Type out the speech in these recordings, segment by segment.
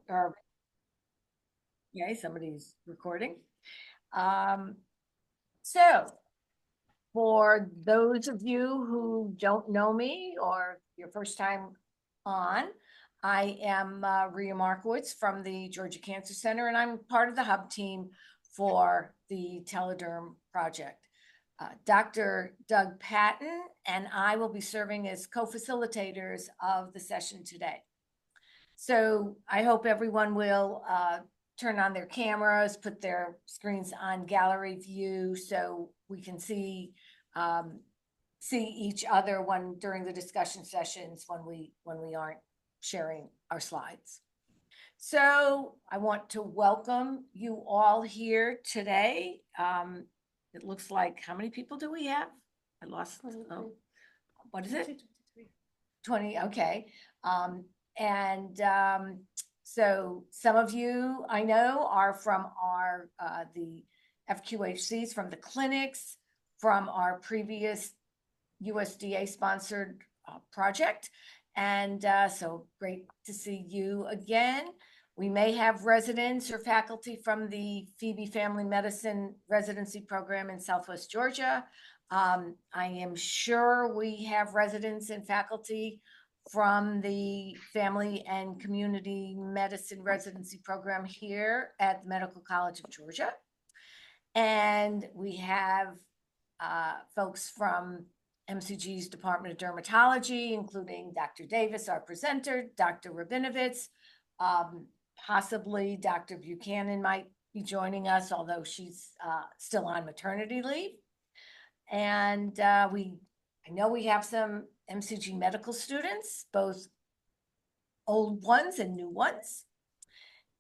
Or, yeah, somebody's recording. So for those of you who don't know me or your first time on, I am Rhea Markowitz from the Georgia Cancer Center, and I'm part of the hub team for the TeleDerm project. Dr. Doug Patton and I will be serving as co-facilitators of the session today. So I hope everyone will turn on their cameras, put their screens on gallery view so we can see each other during the discussion sessions when we aren't sharing our slides. So I want to welcome you all here today. It looks like, how many people do we have? I lost, oh, what is it? 20, okay. So some of you I know are from our the FQHCs, from the clinics, from our previous USDA sponsored project. And so great to see you again. We may have residents or faculty from the Phoebe Family Medicine residency program in Southwest Georgia. I am sure we have residents and faculty from the Family and Community Medicine residency program here at the Medical College of Georgia. And we have folks from MCG's Department of Dermatology, including Dr. Davis, our presenter, Dr. Rabinovitz, possibly Dr. Buchanan might be joining us, although she's still on maternity leave. And I know we have some MCG medical students, both old ones and new ones.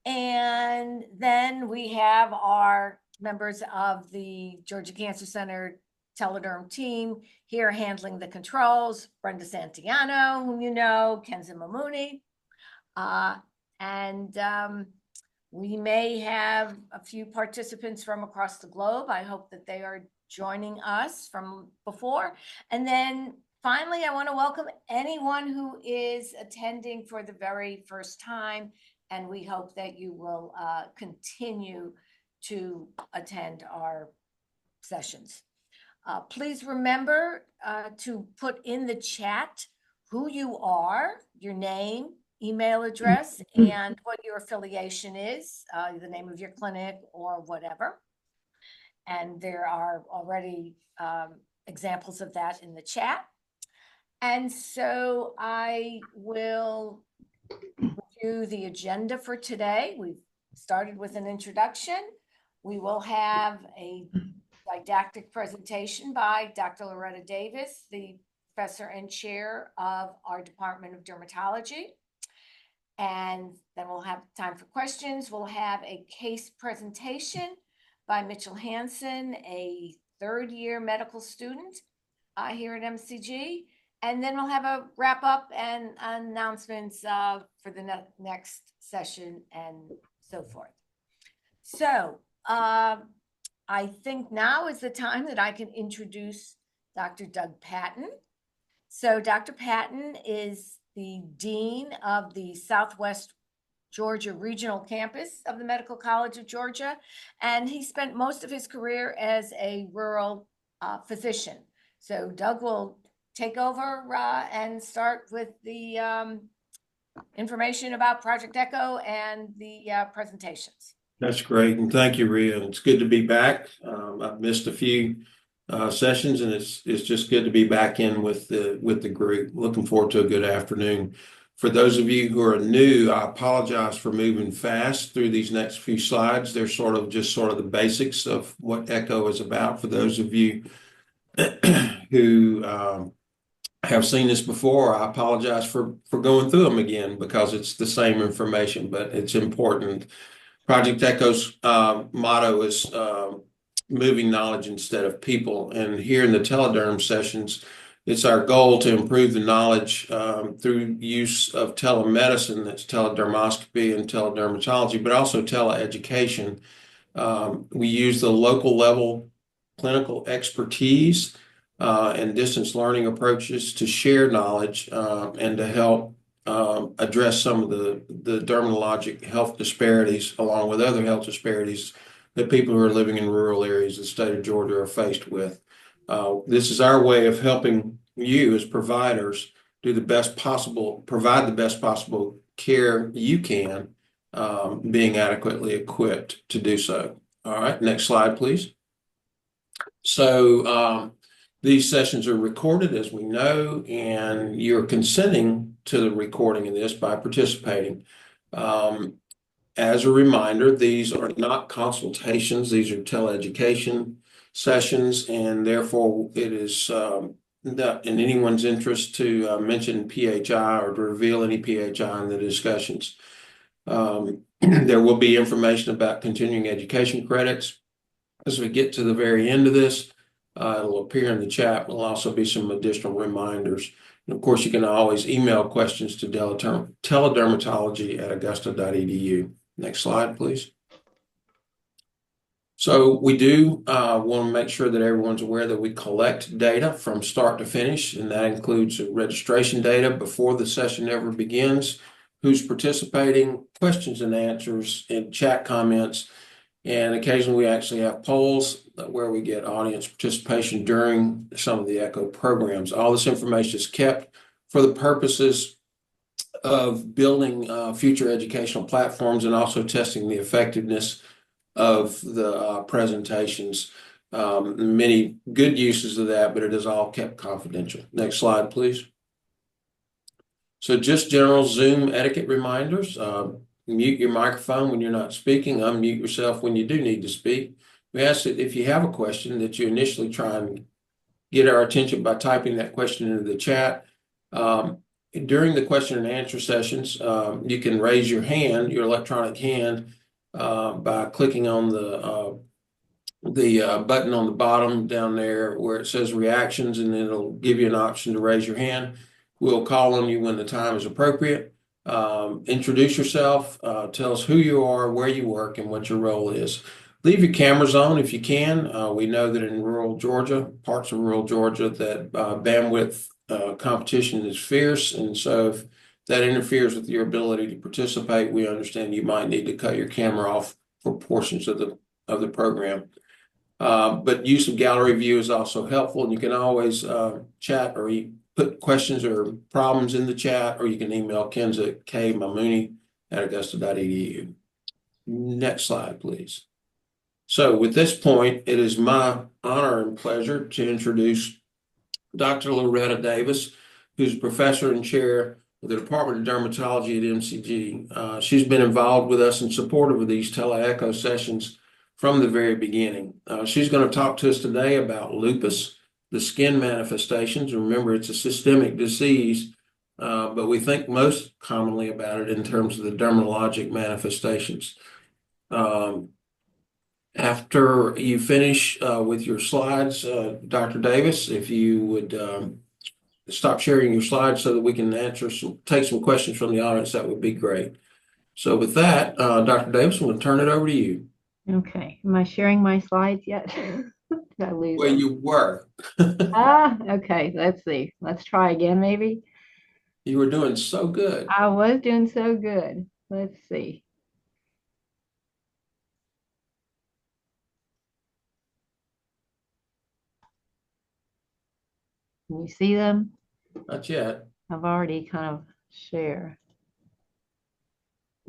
And then we have our members of the Georgia Cancer Center TeleDerm team here handling the controls, Brenda Santiano, whom you know, Kenza Mamouni. We may have a few participants from across the globe. I hope that they are joining us from before. And then finally, I want to welcome anyone who is attending for the very first time, and we hope that you will continue to attend our sessions. Please remember to put in the chat who you are, your name, email address, and what your affiliation is, the name of your clinic or whatever. And there are already examples of that in the chat. And so I will review the agenda for today. We've started with an introduction. We will have a didactic presentation by Dr. Loretta Davis, the professor and chair of our Department of Dermatology. And then we'll have time for questions. We'll have a case presentation by Mitchell Hansen, a third-year medical student here at MCG. And then we'll have a wrap up and announcements for the next session and so forth. So I think now is the time that I can introduce Dr. Doug Patton. So Dr. Patton is the Dean of the Southwest Georgia Regional Campus of the Medical College of Georgia, and he spent most of his career as a rural physician. So Doug will take over and start with the information about Project ECHO and the presentations. That's great, and thank you, Rhea. It's good to be back. I've missed a few sessions, and it's just good to be back in with the group. Looking forward to a good afternoon. For those of you who are new, I apologize for moving fast through these next few slides. They're sort of the basics of what ECHO is about. For those of you who have seen this before, I apologize for going through them again because it's the same information, but it's important. Project ECHO's motto is moving knowledge instead of people. And here in the TeleDerm sessions, it's our goal to improve the knowledge through use of telemedicine, that's teledermoscopy and teledermatology, but also teleeducation. We use the local level clinical expertise and distance learning approaches to share knowledge and to help address some of the dermatologic health disparities, along with other health disparities that people who are living in rural areas of the state of Georgia are faced with. This is our way of helping you as providers do the best possible, provide the best possible care you can, being adequately equipped to do so. All right, next slide, please. So these sessions are recorded, as we know, and you're consenting to the recording of this by participating. As a reminder, these are not consultations, these are teleeducation sessions, and therefore it is not in anyone's interest to mention PHI or to reveal any PHI in the discussions. There will be information about continuing education credits. As we get to the very end of this, it'll appear in the chat. There'll also be some additional reminders. And of course, you can always email questions to teledermatology@augusta.edu. Next slide, please. So we do want to make sure that everyone's aware that we collect data from start to finish, and that includes registration data before the session ever begins, who's participating, questions and answers, and chat comments. And occasionally we actually have polls where we get audience participation during some of the ECHO programs. All this information is kept for the purposes of building future educational platforms and also testing the effectiveness of the presentations. Many good uses of that, but it is all kept confidential. Next slide, please. So just general Zoom etiquette reminders. Mute your microphone when you're not speaking. Unmute yourself when you do need to speak. We ask that if you have a question that you initially try and get our attention by typing that question into the chat. During the question and answer sessions, you can raise your hand, your electronic hand, by clicking on the button on the bottom down there where it says reactions, and then it'll give you an option to raise your hand. We'll call on you when the time is appropriate. Introduce yourself, tell us who you are, where you work, and what your role is. Leave your cameras on if you can. We know that in rural Georgia, parts of rural Georgia, that bandwidth competition is fierce, and so if that interferes with your ability to participate, we understand you might need to cut your camera off for portions of the program. But use of gallery view is also helpful, and you can always chat or put questions or problems in the chat, or you can email Kenza at kmamooney@augusta.edu. Next slide, please. So with this point, it is my honor and pleasure to introduce Dr. Loretta Davis, who's professor and chair of the Department of Dermatology at MCG. She's been involved with us and supportive of these TeleECHO sessions from the very beginning. She's going to talk to us today about lupus, the skin manifestations. Remember, it's a systemic disease, but we think most commonly about it in terms of the dermatologic manifestations. After you finish with your slides, Dr. Davis, if you would stop sharing your slides so that we can take some questions from the audience, that would be great. So with that, Dr. Davis, I'm going to turn it over to you. Okay. Am I sharing my slides yet? Did I lose Well, them? you were. Okay. Let's see. Let's try again, maybe. You were doing so good. I was doing so good. Let's see. Can you see them? Not yet. I've already kind of shared.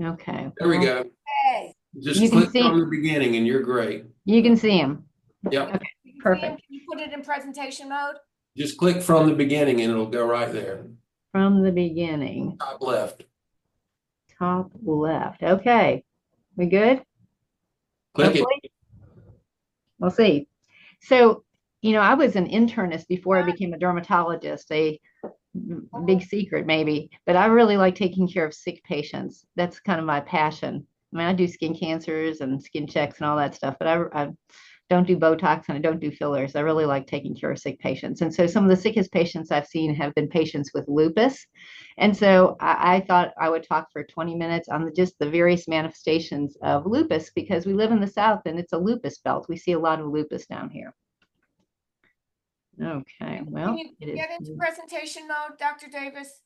Okay. There we go. Hey, Just You can click see- from the beginning and you're great. You can see them. Yep. Okay. Perfect. can you put it in presentation mode? Just click from the beginning and it'll go right there. From the beginning. Top left. Top left. Okay. We good? Click it. Hopefully. We'll see. So, I was an internist before I became a dermatologist, a big secret maybe, but I really like taking care of sick patients. That's kind of my passion. I mean, I do skin cancers and skin checks and all that stuff, but I don't do Botox and I don't do fillers. I really like taking care of sick patients. And so some of the sickest patients I've seen have been patients with lupus. And so I thought I would talk for 20 minutes on just the various manifestations of lupus, because we live in the South and it's a lupus belt. We see a lot of lupus down here. Okay, well, Can you get into presentation mode, Dr. Davis?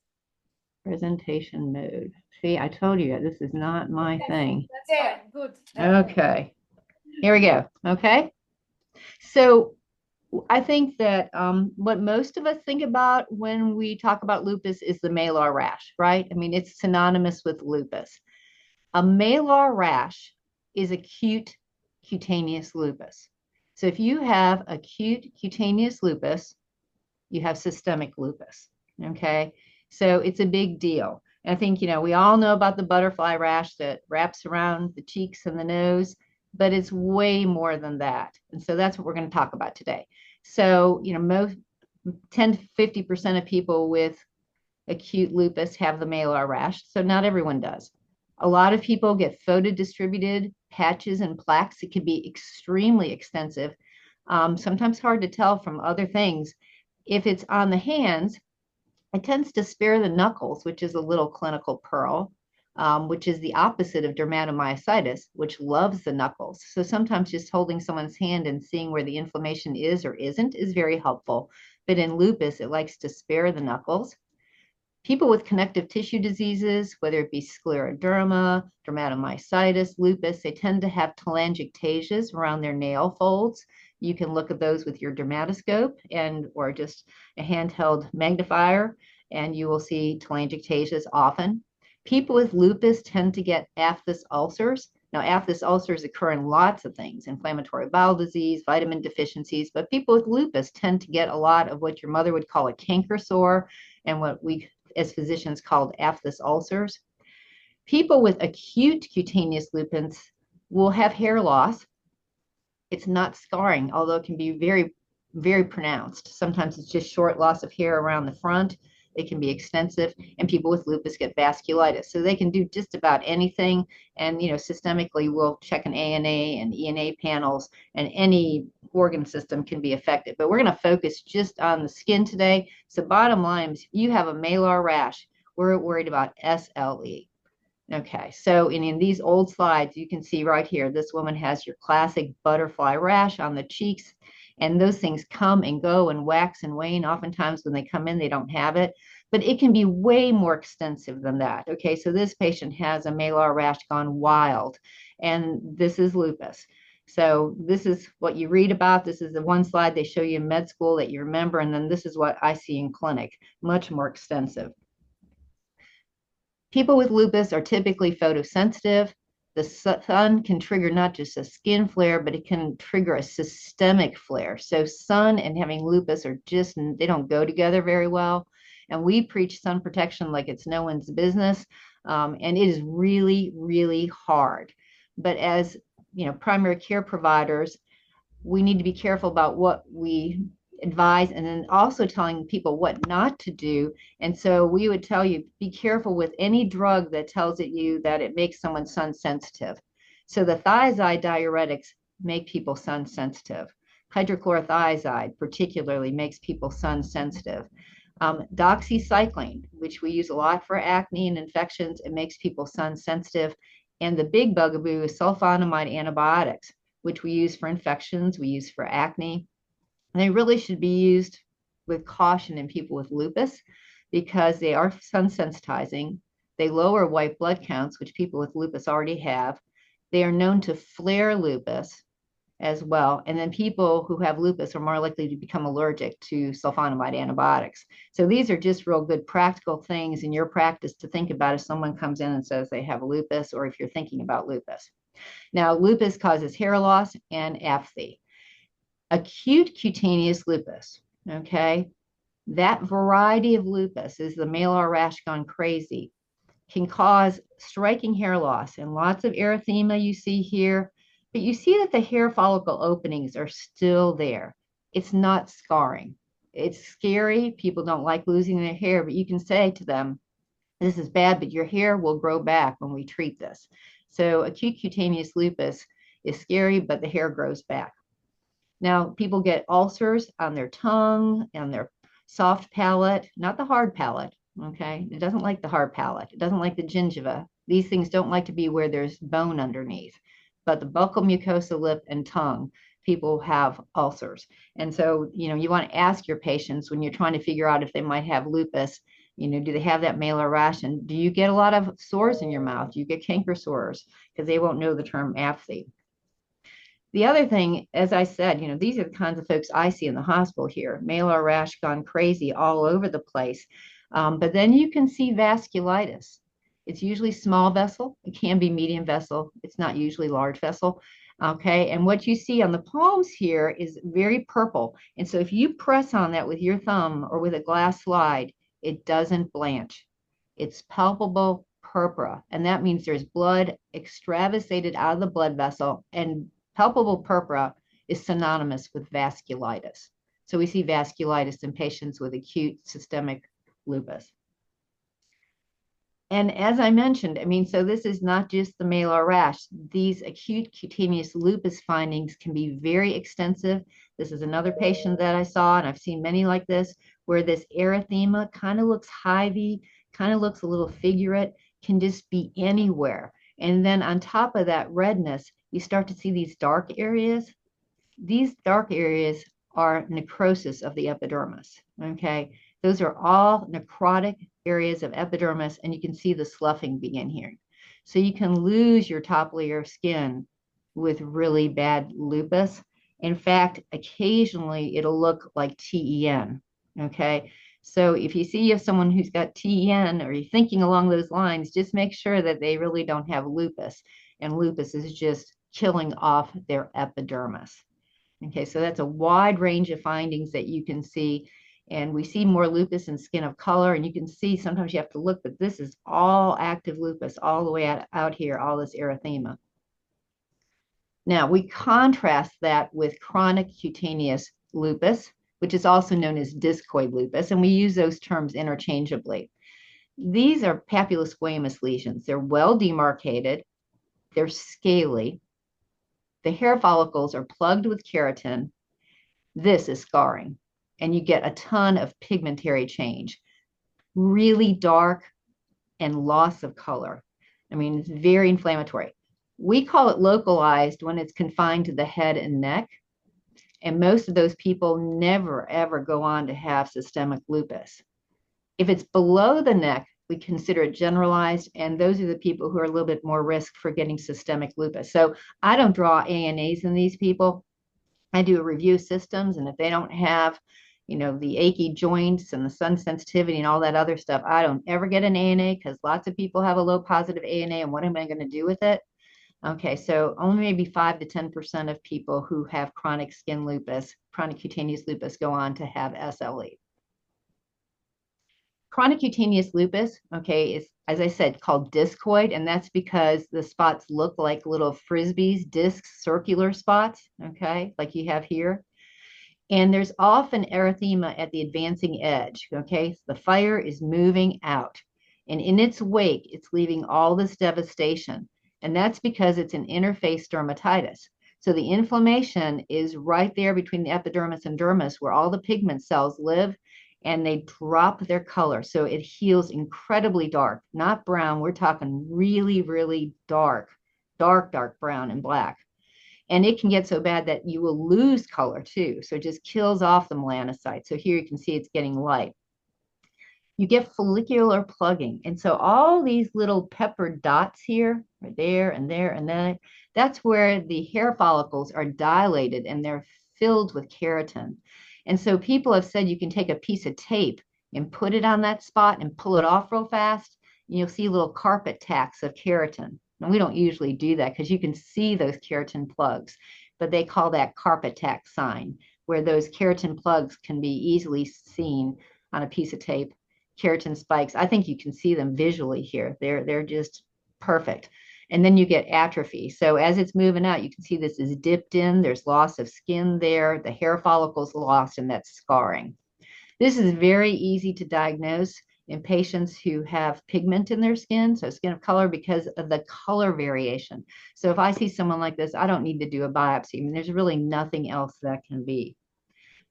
Presentation mode. See, I told you this is not my thing. That's it. Good. Okay, here we go. Okay. So I think that what most of us think about when we talk about lupus is the malar rash, right? I mean, it's synonymous with lupus. A malar rash is acute cutaneous lupus. So if you have acute cutaneous lupus, you have systemic lupus. Okay. So it's a big deal. And I think, we all know about the butterfly rash that wraps around the cheeks and the nose, but it's way more than that. And so that's what we're going to talk about today. So, most 10 to 50% of people with acute lupus have the malar rash. So not everyone does. A lot of people get photodistributed patches and plaques. It can be extremely extensive, sometimes hard to tell from other things. If it's on the hands, it tends to spare the knuckles, which is a little clinical pearl, which is the opposite of dermatomyositis, which loves the knuckles. So sometimes just holding someone's hand and seeing where the inflammation is or isn't is very helpful. But in lupus, it likes to spare the knuckles. People with connective tissue diseases, whether it be scleroderma, dermatomyositis, lupus, they tend to have telangiectasias around their nail folds. You can look at those with your dermatoscope or just a handheld magnifier, and you will see telangiectasias often. People with lupus tend to get aphthous ulcers. Now, aphthous ulcers occur in lots of things, inflammatory bowel disease, vitamin deficiencies, but people with lupus tend to get a lot of what your mother would call a canker sore and what we as physicians called aphthous ulcers. People with acute cutaneous lupus will have hair loss. It's not scarring, although it can be very, very pronounced. Sometimes it's just short loss of hair around the front. It can be extensive, and people with lupus get vasculitis. So they can do just about anything. And, systemically, we'll check an ANA and ENA panels, and any organ system can be affected. But we're going to focus just on the skin today. So bottom line is, if you have a malar rash, we're worried about SLE. Okay, so in these old slides, you can see right here, this woman has your classic butterfly rash on the cheeks, and those things come and go and wax and wane. Oftentimes when they come in, they don't have it, but it can be way more extensive than that. Okay, so this patient has a malar rash gone wild, and this is lupus. So this is what you read about. This is the one slide they show you in med school that you remember, and then this is what I see in clinic, much more extensive. People with lupus are typically photosensitive. The sun can trigger not just a skin flare, but it can trigger a systemic flare. So sun and having lupus they don't go together very well. And we preach sun protection like it's no one's business. And it is really, really hard. But as primary care providers, we need to be careful about what we advise and then also telling people what not to do. And so we would tell you, be careful with any drug that tells you that it makes someone sun sensitive. So the thiazide diuretics make people sun sensitive. Hydrochlorothiazide particularly makes people sun sensitive. Doxycycline, which we use a lot for acne and infections, it makes people sun sensitive. And the big bugaboo is sulfonamide antibiotics, which we use for infections, we use for acne. And they really should be used with caution in people with lupus because they are sun sensitizing. They lower white blood counts, which people with lupus already have. They are known to flare lupus as well. And then people who have lupus are more likely to become allergic to sulfonamide antibiotics. So these are just real good practical things in your practice to think about if someone comes in and says they have lupus or if you're thinking about lupus. Now, lupus causes hair loss and apathy. Acute cutaneous lupus, okay, that variety of lupus is the malar rash gone crazy, can cause striking hair loss and lots of erythema you see here, but you see that the hair follicle openings are still there. It's not scarring. It's scary. People don't like losing their hair, but you can say to them, this is bad, but your hair will grow back when we treat this. So acute cutaneous lupus is scary, but the hair grows back. Now, people get ulcers on their tongue and their soft palate, not the hard palate, okay? It doesn't like the hard palate. It doesn't like the gingiva. These things don't like to be where there's bone underneath. But the buccal mucosa, lip, and tongue, people have ulcers. And so, you want to ask your patients when you're trying to figure out if they might have lupus, Do they have that malar rash? And do you get a lot of sores in your mouth? Do you get canker sores? Because they won't know the term apathy. The other thing, as I said, these are the kinds of folks I see in the hospital here. Malar rash gone crazy all over the place. But then you can see vasculitis. It's usually small vessel. It can be medium vessel. It's not usually large vessel. Okay, and what you see on the palms here is very purple. And so if you press on that with your thumb or with a glass slide, it doesn't blanch. It's palpable purpura, and that means there's blood extravasated out of the blood vessel, and palpable purpura is synonymous with vasculitis. So we see vasculitis in patients with acute systemic lupus. And as I mentioned, so this is not just the malar rash. These acute cutaneous lupus findings can be very extensive. This is another patient that I saw, and I've seen many like this, where this erythema kind of looks hivey, kind of looks a little figurate, can just be anywhere. And then on top of that redness, you start to see these dark areas. These dark areas are necrosis of the epidermis, okay? Those are all necrotic areas of epidermis, and you can see the sloughing begin here. So you can lose your top layer of skin with really bad lupus. In fact, occasionally it'll look like TEN, okay? So if you see someone who's got TEN or you're thinking along those lines, just make sure that they really don't have lupus, and lupus is just killing off their epidermis. Okay, so that's a wide range of findings that you can see. And we see more lupus in skin of color, and you can see sometimes you have to look, but this is all active lupus all the way out here, all this erythema. Now, we contrast that with chronic cutaneous lupus, which is also known as discoid lupus, and we use those terms interchangeably. These are papulosquamous lesions. They're well demarcated, they're scaly, the hair follicles are plugged with keratin. This is scarring, and you get a ton of pigmentary change, really dark and loss of color. It's very inflammatory. We call it localized when it's confined to the head and neck, and most of those people never, ever go on to have systemic lupus. If it's below the neck, we consider it generalized, and those are the people who are a little bit more risk for getting systemic lupus. So I don't draw ANAs in these people. I do a review of systems, and if they don't have, the achy joints and the sun sensitivity and all that other stuff, I don't ever get an ANA, because lots of people have a low positive ANA, and what am I going to do with it? Okay, so only maybe 5 to 10% of people who have chronic skin lupus, chronic cutaneous lupus, go on to have SLE. Chronic cutaneous lupus, okay, is, as I said, called discoid, and that's because the spots look like little frisbees, discs, circular spots, okay, like you have here. And there's often erythema at the advancing edge, okay? So the fire is moving out, and in its wake, it's leaving all this devastation, and that's because it's an interface dermatitis. So the inflammation is right there between the epidermis and dermis, where all the pigment cells live, and they drop their color. So it heals incredibly dark, not brown. We're talking really, really dark, dark brown and black. And it can get so bad that you will lose color too. So it just kills off the melanocytes. So here you can see it's getting light. You get follicular plugging. And so all these little peppered dots here, right there and there and then, that's where the hair follicles are dilated and they're filled with keratin. And so people have said you can take a piece of tape and put it on that spot and pull it off real fast, and you'll see little carpet tacks of keratin. And we don't usually do that because you can see those keratin plugs, but they call that carpet tack sign, where those keratin plugs can be easily seen on a piece of tape. Keratin spikes, I think you can see them visually here. They're just perfect. And then you get atrophy. So as it's moving out, you can see this is dipped in. There's loss of skin there. The hair follicle's lost, and that's scarring. This is very easy to diagnose in patients who have pigment in their skin, so skin of color, because of the color variation. So if I see someone like this, I don't need to do a biopsy. There's really nothing else that can be.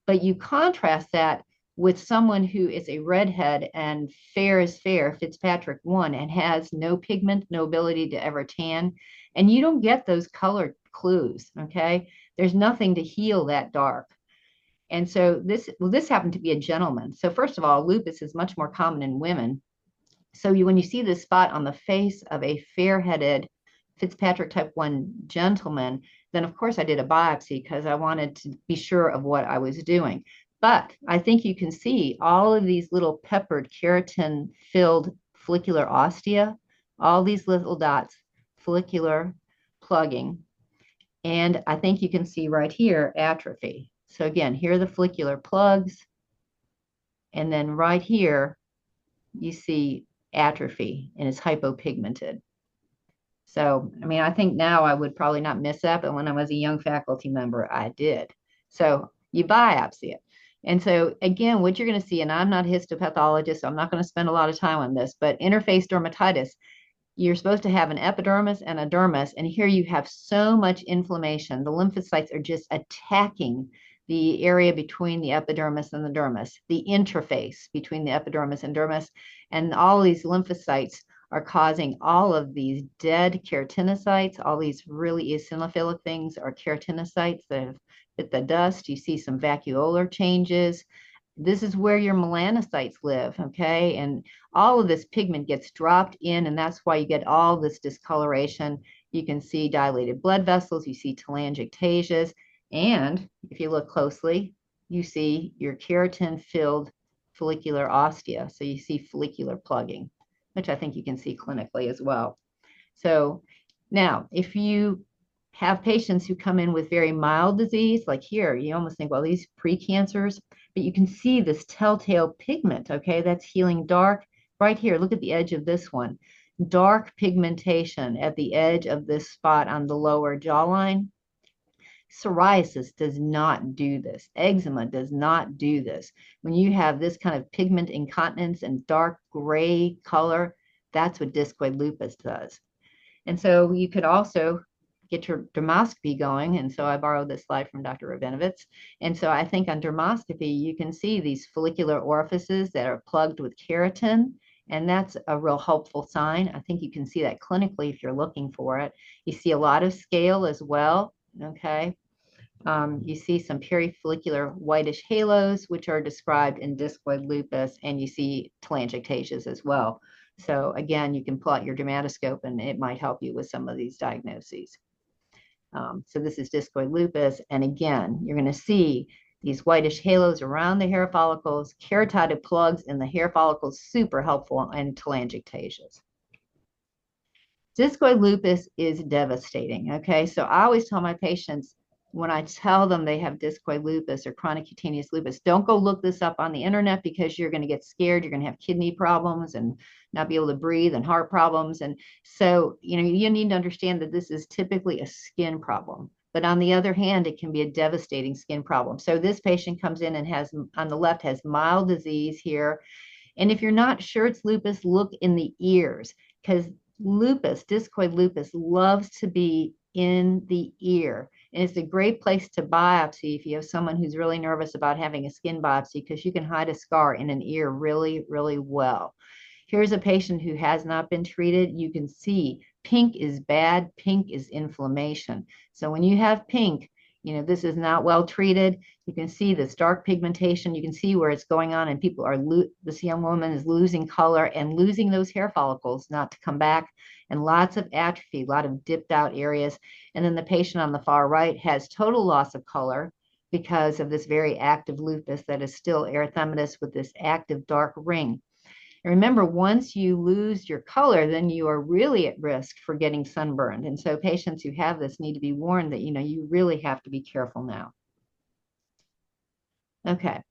But you contrast that with someone who is a redhead and fair as fair, Fitzpatrick 1, and has no pigment, no ability to ever tan, and you don't get those color clues, okay? There's nothing to heal that dark. And so this happened to be a gentleman. So first of all, lupus is much more common in women. So when you see this spot on the face of a fair-headed Fitzpatrick type 1 gentleman, then of course I did a biopsy because I wanted to be sure of what I was doing. But I think you can see all of these little peppered keratin-filled follicular ostia, all these little dots, follicular plugging. And I think you can see right here atrophy. So again, here are the follicular plugs. And then right here, you see atrophy and it's hypopigmented. So, I mean, I think now I would probably not miss that, but when I was a young faculty member, I did. So you biopsy it. And so again, what you're going to see, and I'm not a histopathologist, so I'm not going to spend a lot of time on this, but interface dermatitis, you're supposed to have an epidermis and a dermis, and here you have so much inflammation. The lymphocytes are just attacking the area between the epidermis and the dermis, the interface between the epidermis and dermis, and all these lymphocytes are causing all of these dead keratinocytes, all these really eosinophilic things are keratinocytes that have hit the dust. You see some vacuolar changes. This is where your melanocytes live, okay? And all of this pigment gets dropped in, and that's why you get all this discoloration. You can see dilated blood vessels, you see telangiectasias, and if you look closely, you see your keratin-filled follicular ostia. So you see follicular plugging, which I think you can see clinically as well. So now, if you have patients who come in with very mild disease, like here, you almost think, well, these precancers, but you can see this telltale pigment, okay, that's healing dark right here. Look at the edge of this one. Dark pigmentation at the edge of this spot on the lower jawline. Psoriasis does not do this. Eczema does not do this. When you have this kind of pigment incontinence and dark gray color, that's what discoid lupus does. And so you could also get your dermoscopy going. And so I borrowed this slide from Dr. Rabinovitz. And so I think on dermoscopy, you can see these follicular orifices that are plugged with keratin. And that's a real hopeful sign. I think you can see that clinically if you're looking for it. You see a lot of scale as well, okay? You see some perifollicular whitish halos, which are described in discoid lupus, and you see telangiectasias as well. So again, you can plot your dermatoscope and it might help you with some of these diagnoses. So this is discoid lupus. And again, you're going to see these whitish halos around the hair follicles, keratitis plugs in the hair follicles, super helpful in telangiectasias. Discoid lupus is devastating, okay? So I always tell my patients, when I tell them they have discoid lupus or chronic cutaneous lupus, don't go look this up on the internet because you're going to get scared. You're going to have kidney problems and not be able to breathe and heart problems. And so, you know, you need to understand that this is typically a skin problem. But on the other hand, it can be a devastating skin problem. So this patient comes in and has, on the left, has mild disease here. And if you're not sure it's lupus, look in the ears because lupus, discoid lupus, loves to be in the ear. And it's a great place to biopsy if you have someone who's really nervous about having a skin biopsy because you can hide a scar in an ear really, really well. Here's a patient who has not been treated. You can see pink is bad, pink is inflammation. So when you have pink, you know, this is not well treated. You can see this dark pigmentation. You can see where it's going on and people are, this young woman is losing color and losing those hair follicles not to come back, and lots of atrophy, a lot of dipped out areas. And then the patient on the far right has total loss of color because of this very active lupus that is still erythematous with this active dark ring. And remember, once you lose your color, then you are really at risk for getting sunburned. And so patients who have this need to be warned that, you know, you really have to be careful now. Okay.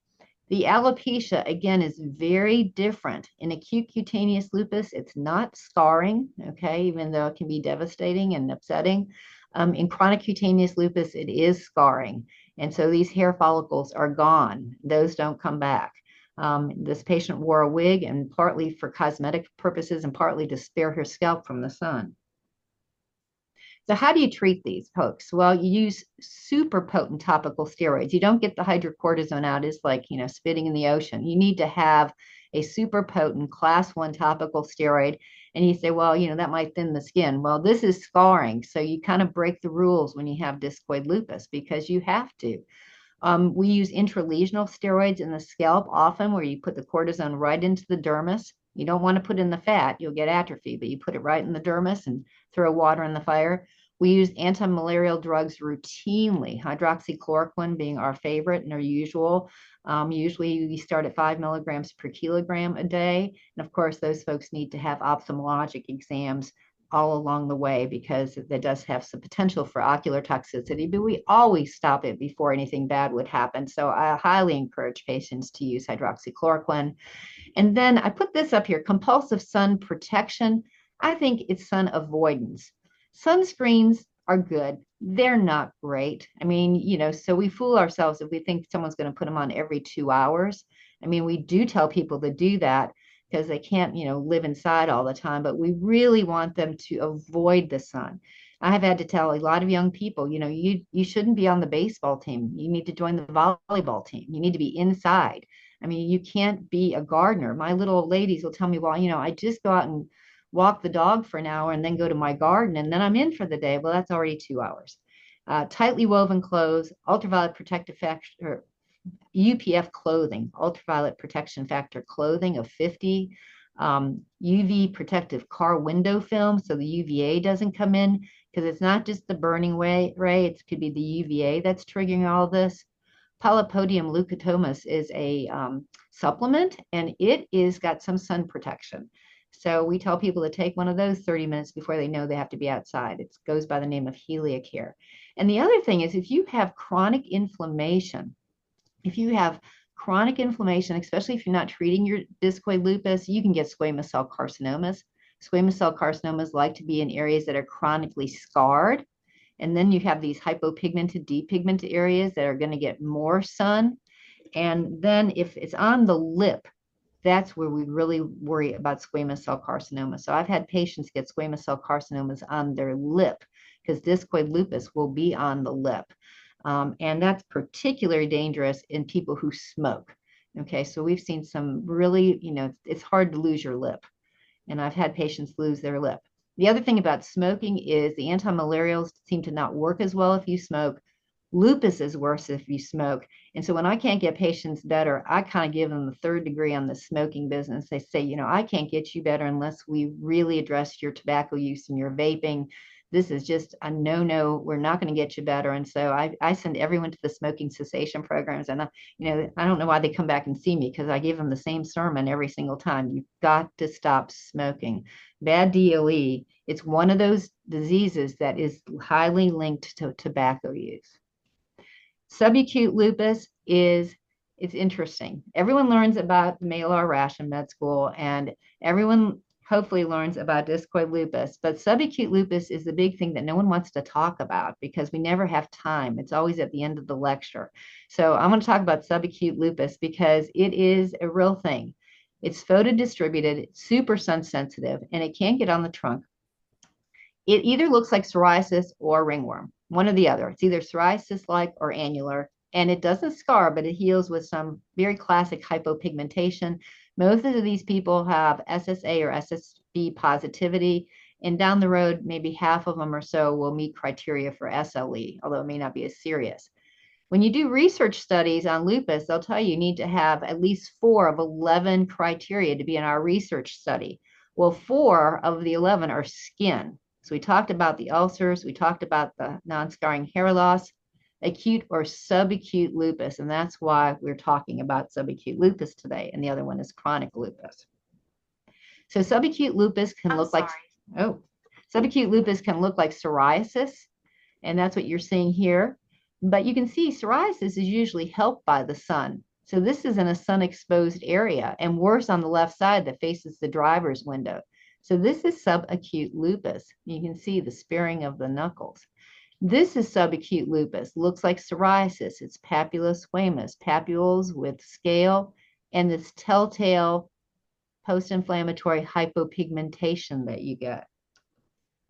The alopecia, again, is very different. In acute cutaneous lupus, it's not scarring, okay, even though it can be devastating and upsetting. In chronic cutaneous lupus, it is scarring. And so these hair follicles are gone. Those don't come back. This patient wore a wig, and partly for cosmetic purposes and partly to spare her scalp from the sun. So how do you treat these folks? Well, you use super potent topical steroids. You don't get the hydrocortisone out. It's like, you know, spitting in the ocean. You need to have a super potent class 1 topical steroid. And you say, well, you know, that might thin the skin. Well, this is scarring. So you kind of break the rules when you have discoid lupus because you have to. We use intralesional steroids in the scalp often, where you put the cortisone right into the dermis. You don't want to put in the fat, you'll get atrophy, but you put it right in the dermis and throw water in the fire. We use anti-malarial drugs routinely, hydroxychloroquine being our favorite and our usual. Usually we start at 5 milligrams per kilogram a day. And of course, those folks need to have ophthalmologic exams all along the way, because that does have some potential for ocular toxicity, but we always stop it before anything bad would happen. So I highly encourage patients to use hydroxychloroquine. And then I put this up here, compulsive sun protection. I think it's sun avoidance. Sunscreens are good. They're not great. I mean, so we fool ourselves if we think someone's going to put them on every 2 hours. I mean, we do tell people to do that because they can't, live inside all the time, but we really want them to avoid the sun. I have had to tell a lot of young people, you shouldn't be on the baseball team. You need to join the volleyball team. You need to be inside. I mean, you can't be a gardener. My little ladies will tell me, well, I just go out and walk the dog for an hour and then go to my garden and then I'm in for the day. Well, that's already 2 hours. Tightly woven clothes, ultraviolet protective factor, UPF clothing, ultraviolet protection factor clothing of 50, UV protective car window film so the UVA doesn't come in, because it's not just the burning ray, it could be the UVA that's triggering all this. Polypodium leucotomus is a supplement, and it is got some sun protection. So we tell people to take one of those 30 minutes before they know they have to be outside. It goes by the name of HeliaCare. And the other thing is, if you have chronic inflammation, especially if you're not treating your discoid lupus, you can get squamous cell carcinomas. Squamous cell carcinomas like to be in areas that are chronically scarred. And then you have these hypopigmented, depigmented areas that are going to get more sun. And then if it's on the lip, that's where we really worry about squamous cell carcinoma. So I've had patients get squamous cell carcinomas on their lip, because discoid lupus will be on the lip. And that's particularly dangerous in people who smoke. Okay, so we've seen some really, it's hard to lose your lip. And I've had patients lose their lip. The other thing about smoking is the anti-malarials seem to not work as well if you smoke. Lupus is worse if you smoke. And so when I can't get patients better, I kind of give them the third degree on the smoking business. They say, I can't get you better unless we really address your tobacco use and your vaping. This is just a no. We're not going to get you better. And so I send everyone to the smoking cessation programs. And I don't know why they come back and see me, because I give them the same sermon every single time. You've got to stop smoking. Bad DOE, it's one of those diseases that is highly linked to tobacco use. Subacute lupus it's interesting. Everyone learns about the malar rash in med school, and everyone hopefully learns about discoid lupus, but subacute lupus is the big thing that no one wants to talk about because we never have time. It's always at the end of the lecture. So I'm going to talk about subacute lupus because it is a real thing. It's photodistributed, super sun sensitive, and it can't get on the trunk. It either looks like psoriasis or ringworm, one or the other. It's either psoriasis-like or annular, and it doesn't scar, but it heals with some very classic hypopigmentation. Most of these people have SSA or SSB positivity, and down the road, maybe half of them or so will meet criteria for SLE, although it may not be as serious. When you do research studies on lupus, they'll tell you need to have at least 4 of 11 criteria to be in our research study. Well, 4 of the 11 are skin. So we talked about the ulcers, we talked about the non-scarring hair loss, acute or subacute lupus, and that's why we're talking about subacute lupus today, and the other one is chronic lupus. So subacute lupus can look like psoriasis, and that's what you're seeing here. But you can see psoriasis is usually helped by the sun. So this is in a sun-exposed area, and worse on the left side that faces the driver's window. So this is subacute lupus. You can see the sparing of the knuckles. This is subacute lupus. Looks like psoriasis. It's papulosquamous, papules with scale, and this telltale post-inflammatory hypopigmentation that you get.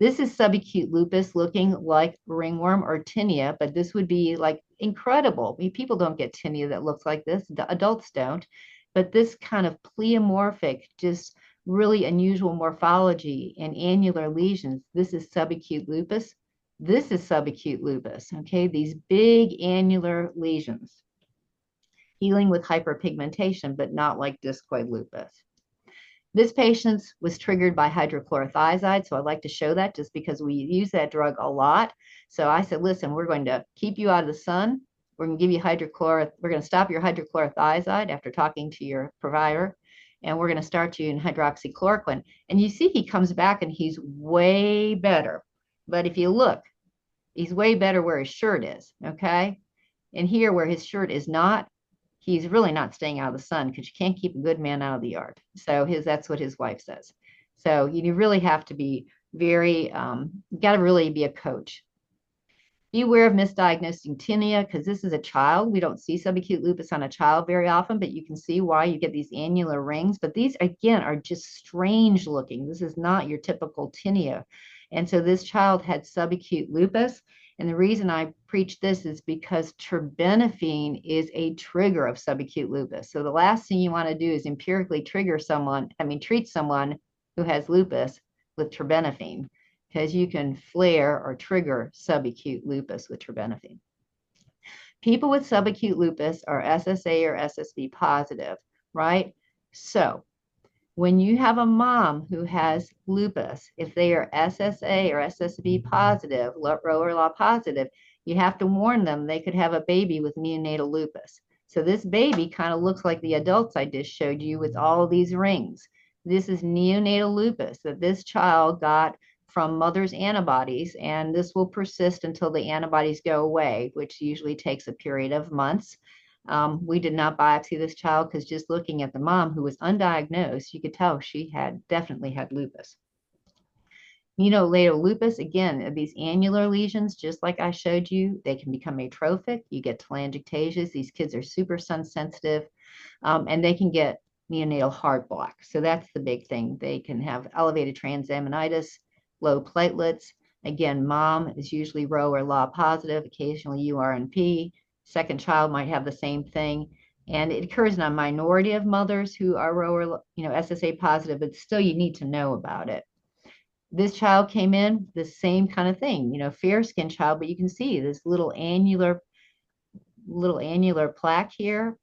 This is subacute lupus, looking like ringworm or tinea, but this would be like incredible. I mean, people don't get tinea that looks like this. Adults don't. But this kind of pleomorphic, just really unusual morphology and annular lesions, this is subacute lupus. This is subacute lupus, okay? These big annular lesions, healing with hyperpigmentation, but not like discoid lupus. This patient was triggered by hydrochlorothiazide, so I'd like to show that just because we use that drug a lot. So I said, listen, we're going to keep you out of the sun. We're going to give you we're going to stop your hydrochlorothiazide after talking to your provider, and we're going to start you in hydroxychloroquine. And you see he comes back and he's way better. But if you look, he's way better where his shirt is, okay? And here where his shirt is not, he's really not staying out of the sun because you can't keep a good man out of the yard. So that's what his wife says. So you really have to be very, you got to really be a coach. Beware of misdiagnosing tinea because this is a child. We don't see subacute lupus on a child very often, but you can see why you get these annular rings. But these, again, are just strange looking. This is not your typical tinea. And so this child had subacute lupus. And the reason I preach this is because terbinafine is a trigger of subacute lupus. So the last thing you want to do is empirically treat someone who has lupus with terbinafine, because you can flare or trigger subacute lupus with terbinafine. People with subacute lupus are SSA or SSB positive, right? So when you have a mom who has lupus, if they are SSA or SSB positive, Rower law positive, you have to warn them they could have a baby with neonatal lupus. So this baby kind of looks like the adults I just showed you with all these rings. This is neonatal lupus that this child got from mother's antibodies, and this will persist until the antibodies go away, which usually takes a period of months. We did not biopsy this child because just looking at the mom who was undiagnosed, you could tell she had definitely had lupus. Neonatal lupus, again, these annular lesions, just like I showed you, they can become atrophic. You get telangiectasias. These kids are super sun sensitive, and they can get neonatal heart block. So that's the big thing. They can have elevated transaminitis, low platelets. Again, mom is usually Rower law positive, occasionally URNP. Second child might have the same thing. And it occurs in a minority of mothers who are Rower, SSA positive, but still you need to know about it. This child came in, the same kind of thing, fair skinned child, but you can see this little annular plaque here,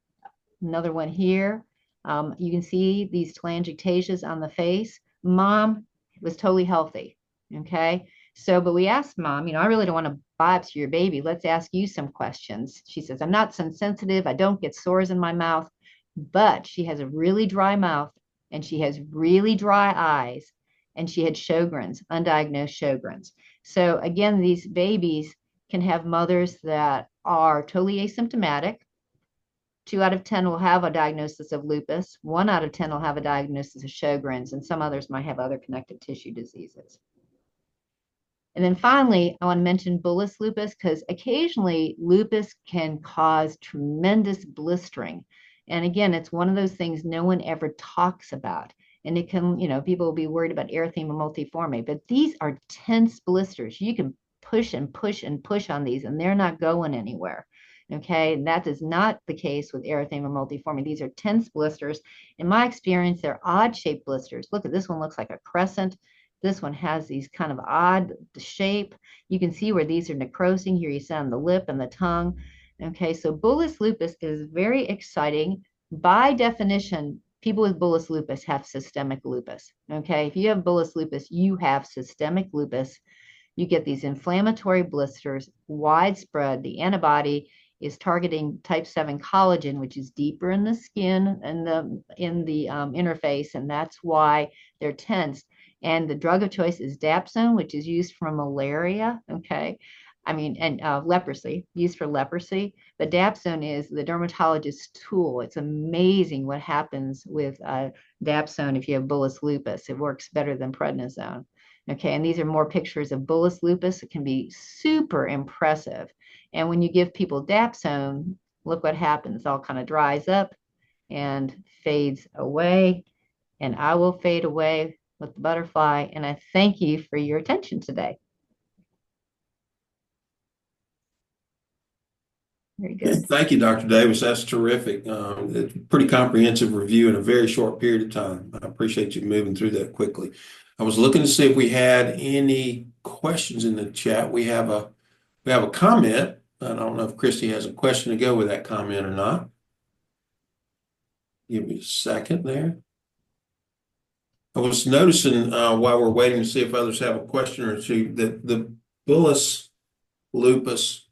another one here. You can see these telangiectasias on the face. Mom was totally healthy. Okay. So, but we asked mom, I really don't want to biopsy your baby. Let's ask you some questions. She says, I'm not sun sensitive. I don't get sores in my mouth, but she has a really dry mouth and she has really dry eyes and she had Sjogren's, undiagnosed Sjogren's. So again, these babies can have mothers that are totally asymptomatic. 2 out of 10 will have a diagnosis of lupus. 1 out of 10 will have a diagnosis of Sjogren's, and some others might have other connective tissue diseases. And then finally, I want to mention bullous lupus because occasionally lupus can cause tremendous blistering. And again, it's one of those things no one ever talks about. And it can, people will be worried about erythema multiforme, but these are tense blisters. You can push and push and push on these, and they're not going anywhere. Okay, and that is not the case with erythema multiforme. These are tense blisters. In my experience, they're odd-shaped blisters. Look at this one, looks like a crescent. This one has these kind of odd shape. You can see where these are necrosing. Here you see on the lip and the tongue. Okay, so bullous lupus is very exciting. By definition, people with bullous lupus have systemic lupus. Okay, if you have bullous lupus, you have systemic lupus. You get these inflammatory blisters, widespread. The antibody is targeting type 7 collagen, which is deeper in the skin and in the interface, and that's why they're tense. And the drug of choice is dapsone, which is used for malaria, okay? And leprosy, used for leprosy. But dapsone is the dermatologist's tool. It's amazing what happens with dapsone if you have bullous lupus. It works better than prednisone. Okay, and these are more pictures of bullous lupus. It can be super impressive. And when you give people dapsone, look what happens. It all kind of dries up and fades away. And I will fade away with the butterfly. And I thank you for your attention today. Very good. Thank you, Dr. Davis. That's terrific. It's a pretty comprehensive review in a very short period of time. I appreciate you moving through that quickly. I was looking to see if we had any questions in the chat. We have a comment. I don't know if Christy has a question to go with that comment or not. Give me a second there. I was noticing while we're waiting to see if others have a question or two that the bullous lupus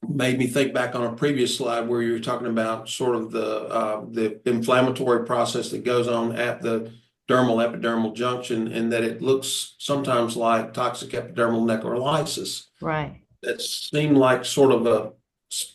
made me think back on a previous slide where you were talking about sort of the inflammatory process that goes on at the dermal epidermal junction, and that it looks sometimes like toxic epidermal necrolysis. Right. That seemed like sort of a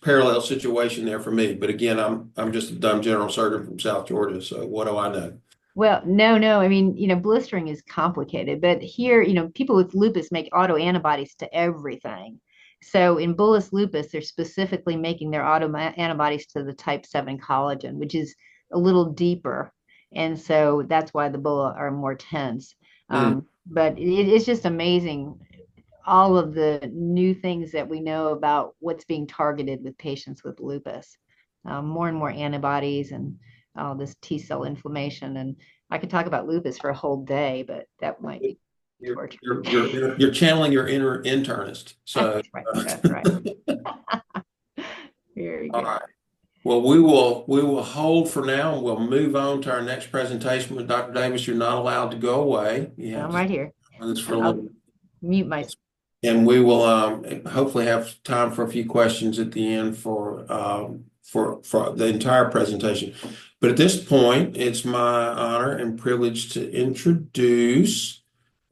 parallel situation there for me. But again, I'm just a dumb general surgeon from South Georgia, so what do I know? Well, no. I mean, blistering is complicated, but here, people with lupus make autoantibodies to everything. So in bullous lupus, they're specifically making their autoantibodies to the type 7 collagen, which is a little deeper. And so that's why the bulla are more tense. Mm. But it's just amazing all of the new things that we know about what's being targeted with patients with lupus. More and more antibodies and this T cell inflammation. And I could talk about lupus for a whole day, but that might be You're torture. you're channeling your inner internist. So That's right. That's right. Very all good. right. Well, we will hold for now, and we'll move on to our next presentation with Dr. Davis. You're not allowed to go away. You have I'm to right stay here. with us for a I'll little. mute my. And we will hopefully have time for a few questions at the end for the entire presentation. But at this point, it's my honor and privilege to introduce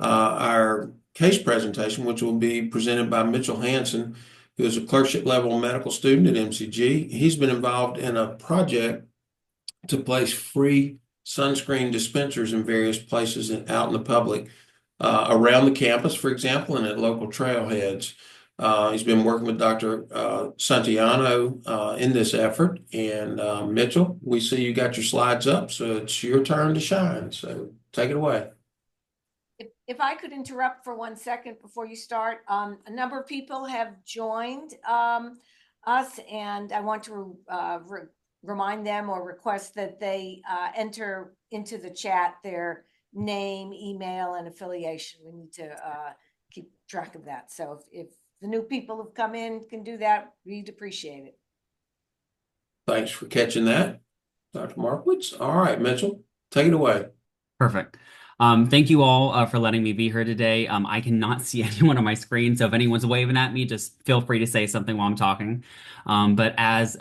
our case presentation, which will be presented by Mitchell Hansen, who is a clerkship level medical student at MCG. He's been involved in a project to place free sunscreen dispensers in various places and out in the public around the campus, for example, and at local trailheads. He's been working with Dr. Santiano in this effort. And Mitchell, we see you got your slides up, so it's your turn to shine. So take it away. If I could interrupt for 1 second before you start, a number of people have joined us, and I want to remind them or request that they enter into the chat their name, email, and affiliation. We need to keep track of that. So if the new people have come in can do that, we'd appreciate it. Thanks for catching that, Dr. Markowitz. All right, Mitchell, take it away. Perfect. Thank you all for letting me be here today. I cannot see anyone on my screen, so if anyone's waving at me, just feel free to say something while I'm talking. But as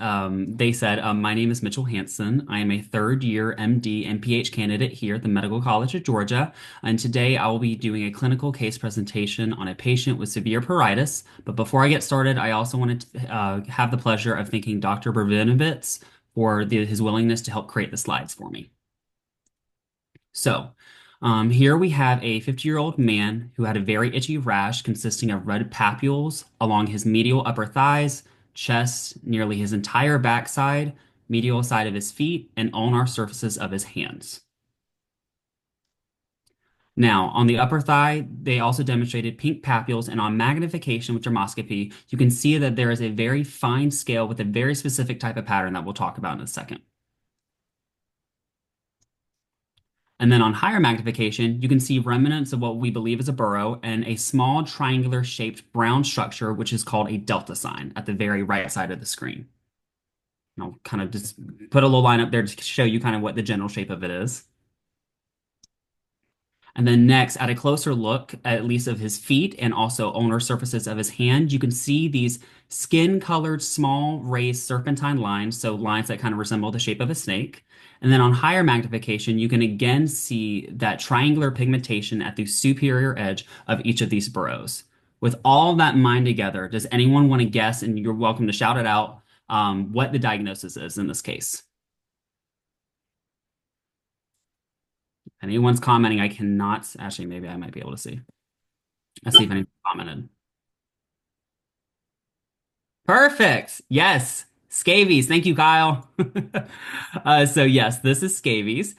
they said, my name is Mitchell Hansen. I am a third-year MD and PH candidate here at the Medical College of Georgia, and today I will be doing a clinical case presentation on a patient with severe pruritus. But before I get started, I also wanted to have the pleasure of thanking Dr. Bervinovitz for his willingness to help create the slides for me. So, here we have a 50-year-old man who had a very itchy rash consisting of red papules along his medial upper thighs, chest, nearly his entire backside, medial side of his feet, and ulnar surfaces of his hands. Now, on the upper thigh, they also demonstrated pink papules, and on magnification with dermoscopy, you can see that there is a very fine scale with a very specific type of pattern that we'll talk about in a second. And then on higher magnification, you can see remnants of what we believe is a burrow and a small triangular shaped brown structure, which is called a delta sign at the very right side of the screen. And I'll kind of just put a little line up there to show you kind of what the general shape of it is. And then next, at a closer look, at least of his feet and also ulnar surfaces of his hand, you can see these skin-colored small raised serpentine lines, so lines that kind of resemble the shape of a snake. And then on higher magnification, you can again see that triangular pigmentation at the superior edge of each of these burrows. With all that in mind together, does anyone want to guess, and you're welcome to shout it out, what the diagnosis is in this case? Anyone's commenting, I cannot, actually, maybe I might be able to see. Let's see if anyone commented. Perfect. Yes. Scabies. Thank you, Kyle. So yes, this is scabies.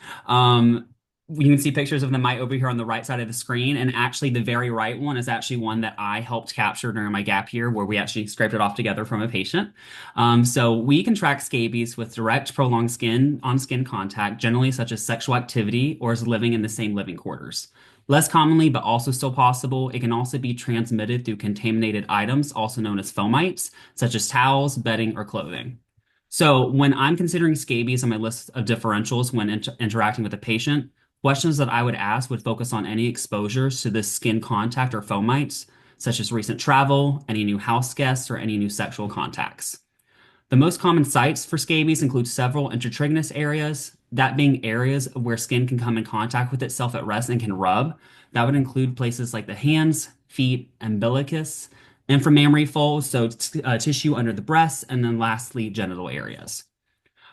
You can see pictures of them right over here on the right side of the screen. And actually the very right one is actually one that I helped capture during my gap year where we actually scraped it off together from a patient. So we can track scabies with direct prolonged skin-on-skin contact, generally such as sexual activity or as living in the same living quarters. Less commonly, but also still possible, it can also be transmitted through contaminated items, also known as fomites, such as towels, bedding, or clothing. So when I'm considering scabies on my list of differentials when interacting with a patient, questions that I would ask would focus on any exposures to this skin contact or fomites, such as recent travel, any new house guests, or any new sexual contacts. The most common sites for scabies include several intertriginous areas, that being areas where skin can come in contact with itself at rest and can rub. That would include places like the hands, feet, umbilicus, inframammary folds, so tissue under the breasts, and then lastly, genital areas.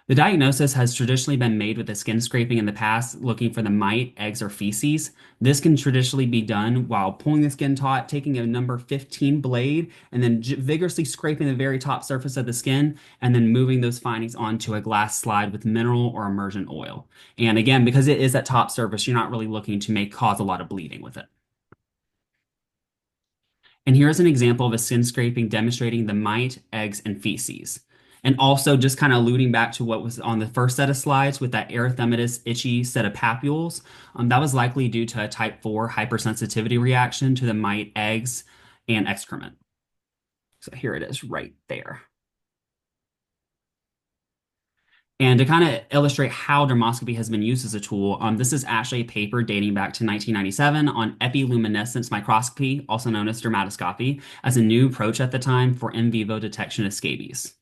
The diagnosis has traditionally been made with a skin scraping in the past, looking for the mite, eggs, or feces. This can traditionally be done while pulling the skin taut, taking a number 15 blade, and then vigorously scraping the very top surface of the skin, and then moving those findings onto a glass slide with mineral or immersion oil. And again, because it is that top surface, you're not really looking to cause a lot of bleeding with it. And here's an example of a skin scraping demonstrating the mite, eggs, and feces. And also just kind of alluding back to what was on the first set of slides with that erythematous itchy set of papules, that was likely due to a type 4 hypersensitivity reaction to the mite, eggs, and excrement. So here it is right there. And to kind of illustrate how dermoscopy has been used as a tool, this is actually a paper dating back to 1997 on epiluminescence microscopy, also known as dermatoscopy, as a new approach at the time for in vivo detection of scabies.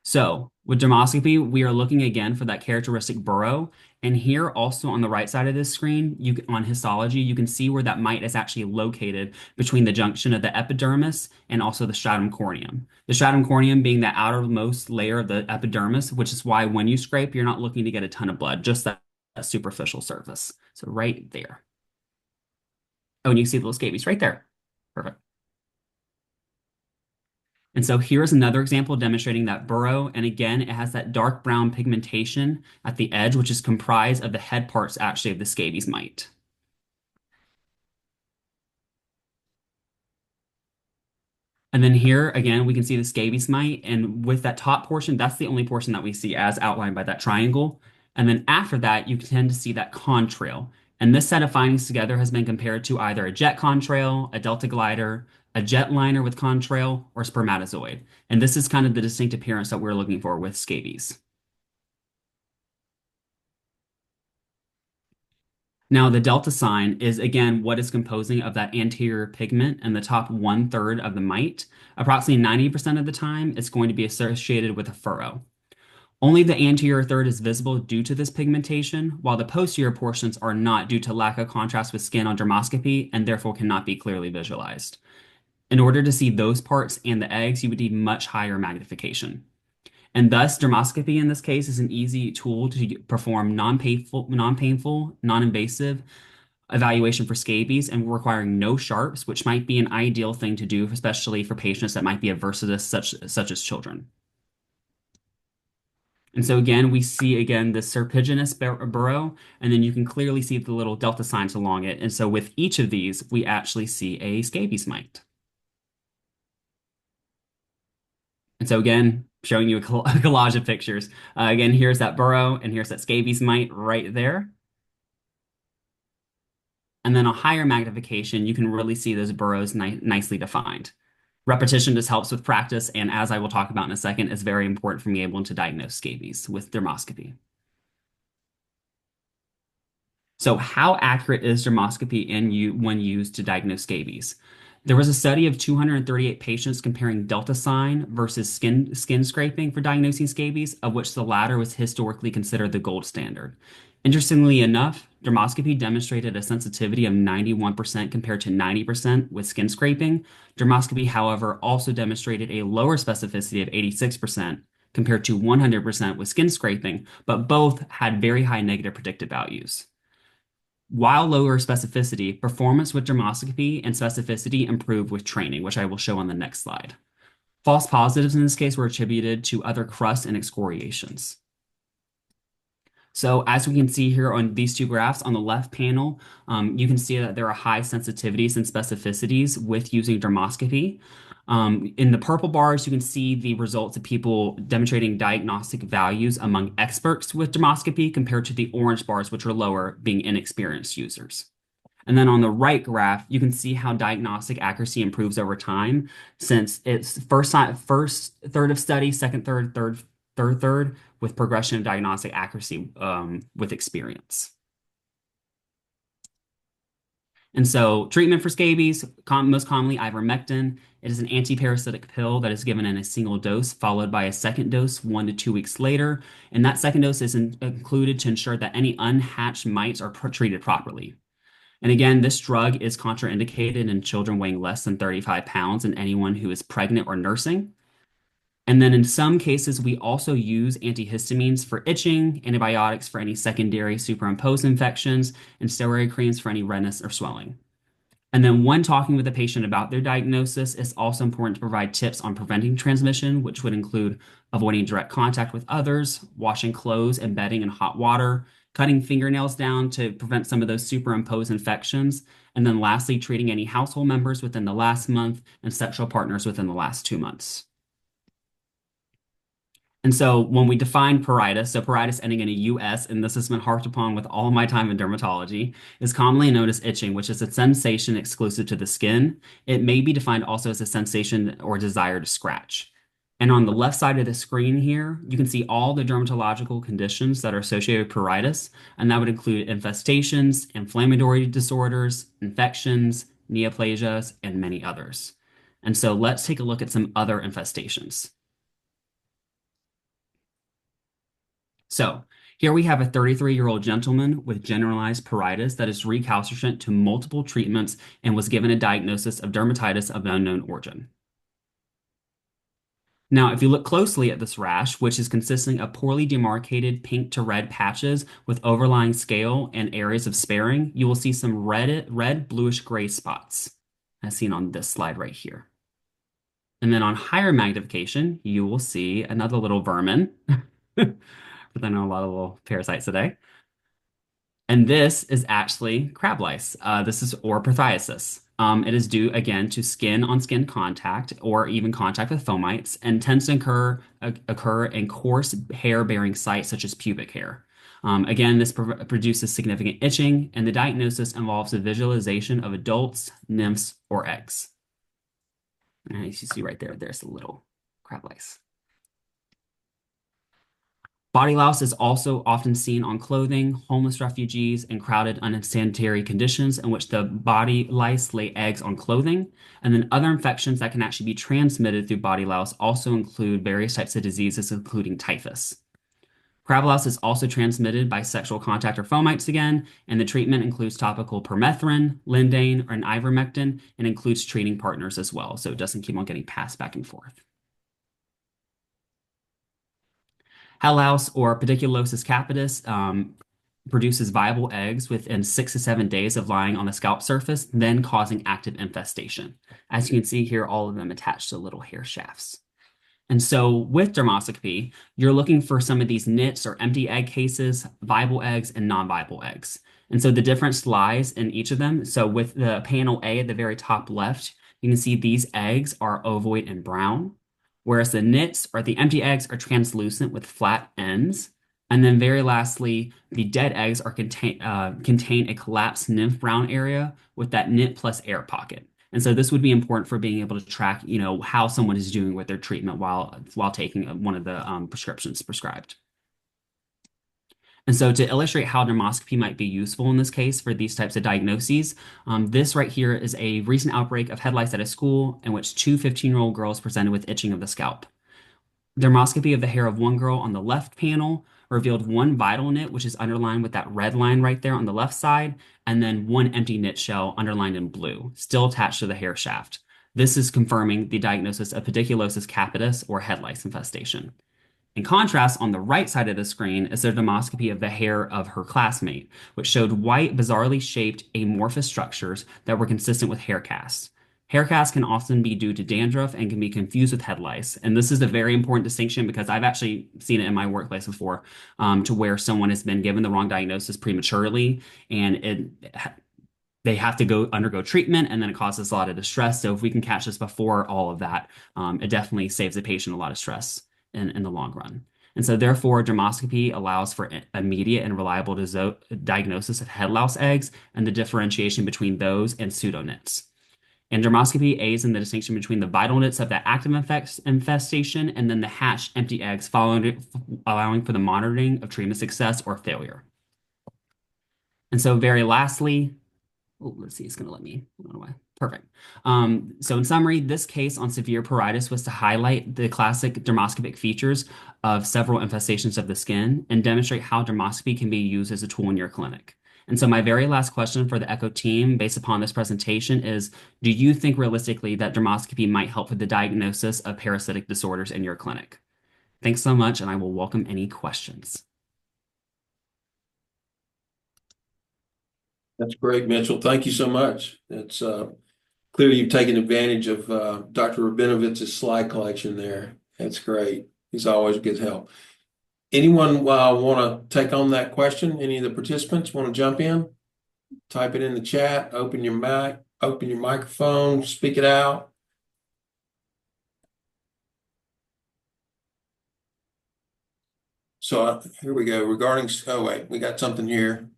So with dermoscopy, we are looking again for that characteristic burrow. And here also on the right side of this screen, on histology, you can see where that mite is actually located between the junction of the epidermis and also the stratum corneum. The stratum corneum being the outermost layer of the epidermis, which is why when you scrape, you're not looking to get a ton of blood, just that superficial surface. So right there. Oh, and you can see the little scabies right there. Perfect. And so here's another example demonstrating that burrow. And again, it has that dark brown pigmentation at the edge, which is comprised of the head parts actually of the scabies mite. And then here, again, we can see the scabies mite. And with that top portion, that's the only portion that we see as outlined by that triangle. And then after that, you tend to see that contrail. And this set of findings together has been compared to either a jet contrail, a delta glider, a jet liner with contrail, or spermatozoid. And this is kind of the distinct appearance that we're looking for with scabies. Now, the delta sign is, again, what is composing of that anterior pigment in the top 1/3 of the mite. Approximately 90% of the time, it's going to be associated with a furrow. Only the anterior third is visible due to this pigmentation, while the posterior portions are not due to lack of contrast with skin on dermoscopy and therefore cannot be clearly visualized. In order to see those parts and the eggs, you would need much higher magnification. And thus, dermoscopy in this case is an easy tool to perform non-painful, non-invasive evaluation for scabies and requiring no sharps, which might be an ideal thing to do, especially for patients that might be averse to this, such as children. And so again, we see again the serpiginous burrow, and then you can clearly see the little delta signs along it. And so with each of these, we actually see a scabies mite. And so again, showing you a collage of pictures. Again, here's that burrow, and here's that scabies mite right there. And then a higher magnification, you can really see those burrows nicely defined. Repetition just helps with practice, and as I will talk about in a second, is very important for me able to diagnose scabies with dermoscopy. So how accurate is dermoscopy when used to diagnose scabies? There was a study of 238 patients comparing delta sign versus skin scraping for diagnosing scabies, of which the latter was historically considered the gold standard. Interestingly enough, dermoscopy demonstrated a sensitivity of 91% compared to 90% with skin scraping. Dermoscopy, however, also demonstrated a lower specificity of 86% compared to 100% with skin scraping, but both had very high negative predictive values. While lower specificity, performance with dermoscopy and specificity improved with training, which I will show on the next slide. False positives in this case were attributed to other crusts and excoriations. So as we can see here on these two graphs on the left panel, you can see that there are high sensitivities and specificities with using dermoscopy. In the purple bars, you can see the results of people demonstrating diagnostic values among experts with dermoscopy compared to the orange bars, which are lower, being inexperienced users. And then on the right graph, you can see how diagnostic accuracy improves over time since it's first third of study, second third, third, with progression of diagnostic accuracy with experience. And so treatment for scabies, most commonly ivermectin. It is an antiparasitic pill that is given in a single dose, followed by a second dose 1 to 2 weeks later. And that second dose is included to ensure that any unhatched mites are treated properly. And again, this drug is contraindicated in children weighing less than 35 pounds and anyone who is pregnant or nursing. And then in some cases, we also use antihistamines for itching, antibiotics for any secondary superimposed infections, and steroid creams for any redness or swelling. And then when talking with a patient about their diagnosis, it's also important to provide tips on preventing transmission, which would include avoiding direct contact with others, washing clothes and bedding in hot water, cutting fingernails down to prevent some of those superimposed infections, and then lastly, treating any household members within the last month and sexual partners within the last 2 months. And so when we define pruritus, so pruritus ending in a US, and this has been harped upon with all of my time in dermatology, is commonly known as itching, which is a sensation exclusive to the skin. It may be defined also as a sensation or desire to scratch. And on the left side of the screen here, you can see all the dermatological conditions that are associated with pruritus, and that would include infestations, inflammatory disorders, infections, neoplasias, and many others. And so let's take a look at some other infestations. So here we have a 33-year-old gentleman with generalized pruritus that is recalcitrant to multiple treatments and was given a diagnosis of dermatitis of unknown origin. Now, if you look closely at this rash, which is consisting of poorly demarcated pink to red patches with overlying scale and areas of sparing, you will see some red bluish gray spots, as seen on this slide right here. And then on higher magnification, you will see another little vermin. But I know a lot of little parasites today. And this is actually crab lice. This is ornithiasis. It is due again to skin on skin contact or even contact with fomites and tends to occur in coarse hair bearing sites such as pubic hair. Again, this produces significant itching, and the diagnosis involves the visualization of adults, nymphs, or eggs. And as you see right there, there's a little crab lice. Body louse is also often seen on clothing, homeless refugees, and crowded unsanitary conditions in which the body lice lay eggs on clothing. And then other infections that can actually be transmitted through body louse also include various types of diseases, including typhus. Crab louse is also transmitted by sexual contact or fomites again, and the treatment includes topical permethrin, lindane, or an ivermectin, and includes treating partners as well, so it doesn't keep on getting passed back and forth. Hell louse or pediculosis capitis produces viable eggs within 6 to 7 days of lying on the scalp surface, then causing active infestation. As you can see here, all of them attached to little hair shafts. And so with dermoscopy, you're looking for some of these nits or empty egg cases, viable eggs, and non-viable eggs. And so the difference lies in each of them. So with the panel A at the very top left, you can see these eggs are ovoid and brown, whereas the nits or the empty eggs are translucent with flat ends. And then very lastly, the dead eggs are contain a collapsed nymph brown area with that nit plus air pocket. And so this would be important for being able to track, how someone is doing with their treatment while taking one of the prescriptions prescribed. And so to illustrate how dermoscopy might be useful in this case for these types of diagnoses, this right here is a recent outbreak of head lice at a school in which two 15-year-old girls presented with itching of the scalp. Dermoscopy of the hair of one girl on the left panel revealed one vital nit, which is underlined with that red line right there on the left side, and then one empty nit shell underlined in blue, still attached to the hair shaft. This is confirming the diagnosis of pediculosis capitis or head lice infestation. In contrast, on the right side of the screen is a dermoscopy of the hair of her classmate, which showed white, bizarrely shaped amorphous structures that were consistent with hair casts. Hair casts can often be due to dandruff and can be confused with head lice. And this is a very important distinction because I've actually seen it in my workplace before, to where someone has been given the wrong diagnosis prematurely, and they have to go undergo treatment, and then it causes a lot of distress. So if we can catch this before all of that, it definitely saves the patient a lot of stress in the long run. And so therefore, dermoscopy allows for immediate and reliable diagnosis of head louse eggs and the differentiation between those and pseudonits. And dermoscopy aids in the distinction between the vital nits of that active infestation and then the hatched empty eggs, allowing for the monitoring of treatment success or failure. And so very lastly, let's see, it's going to let me. I don't know why. Perfect. So in summary, this case on severe pruritus was to highlight the classic dermoscopic features of several infestations of the skin and demonstrate how dermoscopy can be used as a tool in your clinic. And so my very last question for the Echo team, based upon this presentation, is do you think realistically that dermoscopy might help with the diagnosis of parasitic disorders in your clinic? Thanks so much, and I will welcome any questions. That's great, Mitchell. Thank you so much. It's clearly you've taken advantage of Dr. Rabinovich's slide collection there. That's great. He's always good help. Anyone want to take on that question? Any of the participants want to jump in? Type it in the chat, open your mic, open your microphone, speak it out. So here we go. Regarding, oh wait, we got something here.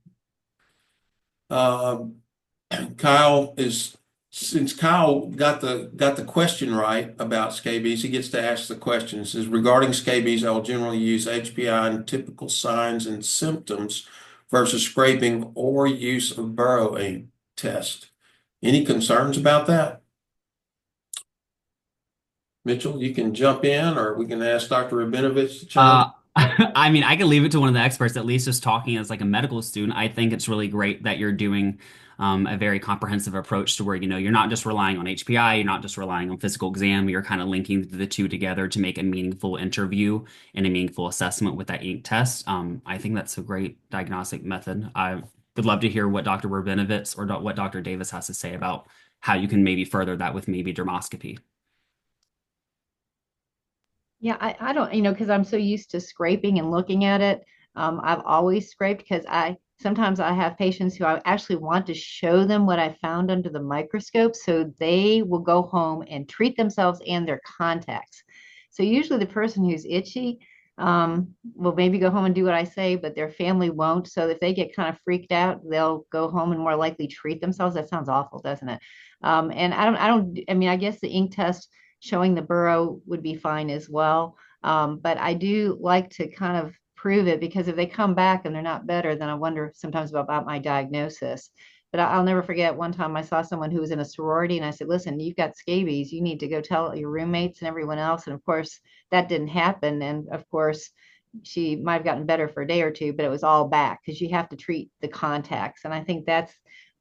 Since Kyle got the question right about scabies, he gets to ask the question. It says, regarding scabies, I will generally use HPI in typical signs and symptoms versus scraping or use of burrowing test. Any concerns about that? Mitchell, you can jump in, or we can ask Dr. Rabinovich to chime. I mean, I can leave it to one of the experts, at least just talking as like a medical student. I think it's really great that you're doing a very comprehensive approach to where, you're not just relying on HPI, you're not just relying on physical exam, you're kind of linking the two together to make a meaningful interview and a meaningful assessment with that ink test. I think that's a great diagnostic method. I would love to hear what Dr. Rabinovich or what Dr. Davis has to say about how you can maybe further that with maybe dermoscopy. Yeah, I don't, because I'm so used to scraping and looking at it. I've always scraped because sometimes I have patients who I actually want to show them what I found under the microscope, so they will go home and treat themselves and their contacts. So usually the person who's itchy will maybe go home and do what I say, but their family won't. So if they get kind of freaked out, they'll go home and more likely treat themselves. That sounds awful, doesn't it? And I mean, I guess the ink test showing the burrow would be fine as well. But I do like to kind of prove it, because if they come back and they're not better, then I wonder sometimes about my diagnosis. But I'll never forget one time I saw someone who was in a sorority and I said, listen, you've got scabies. You need to go tell your roommates and everyone else. And of course, that didn't happen. And of course, she might have gotten better for a day or two, but it was all back because you have to treat the contacts. And I think that's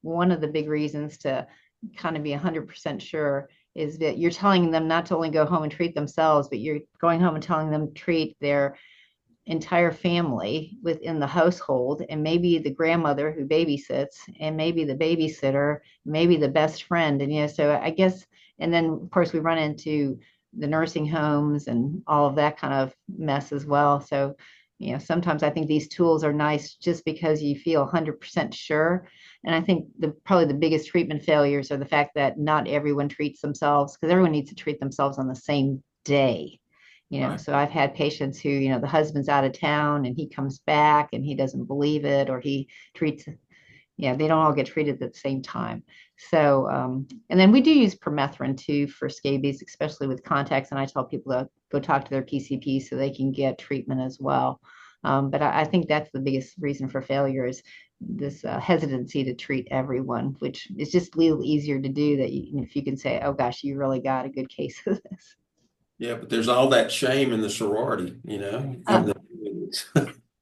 one of the big reasons to kind of be 100% sure is that you're telling them not to only go home and treat themselves, but you're going home and telling them to treat their entire family within the household, and maybe the grandmother who babysits, and maybe the babysitter, maybe the best friend. And so I guess, and then of course we run into the nursing homes and all of that kind of mess as well. So sometimes I think these tools are nice just because you feel 100% sure. And I think probably the biggest treatment failures are the fact that not everyone treats themselves, because everyone needs to treat themselves on the same day. Right. So I've had patients who, the husband's out of town and he comes back and he doesn't believe it, or he treats, they don't all get treated at the same time. So, and then we do use permethrin too for scabies, especially with contacts. And I tell people to go talk to their PCP so they can get treatment as well. But I think that's the biggest reason for failure is this hesitancy to treat everyone, which is just a little easier to do that if you can say, oh gosh, you really got a good case of this. Yeah, but there's all that shame in the sorority,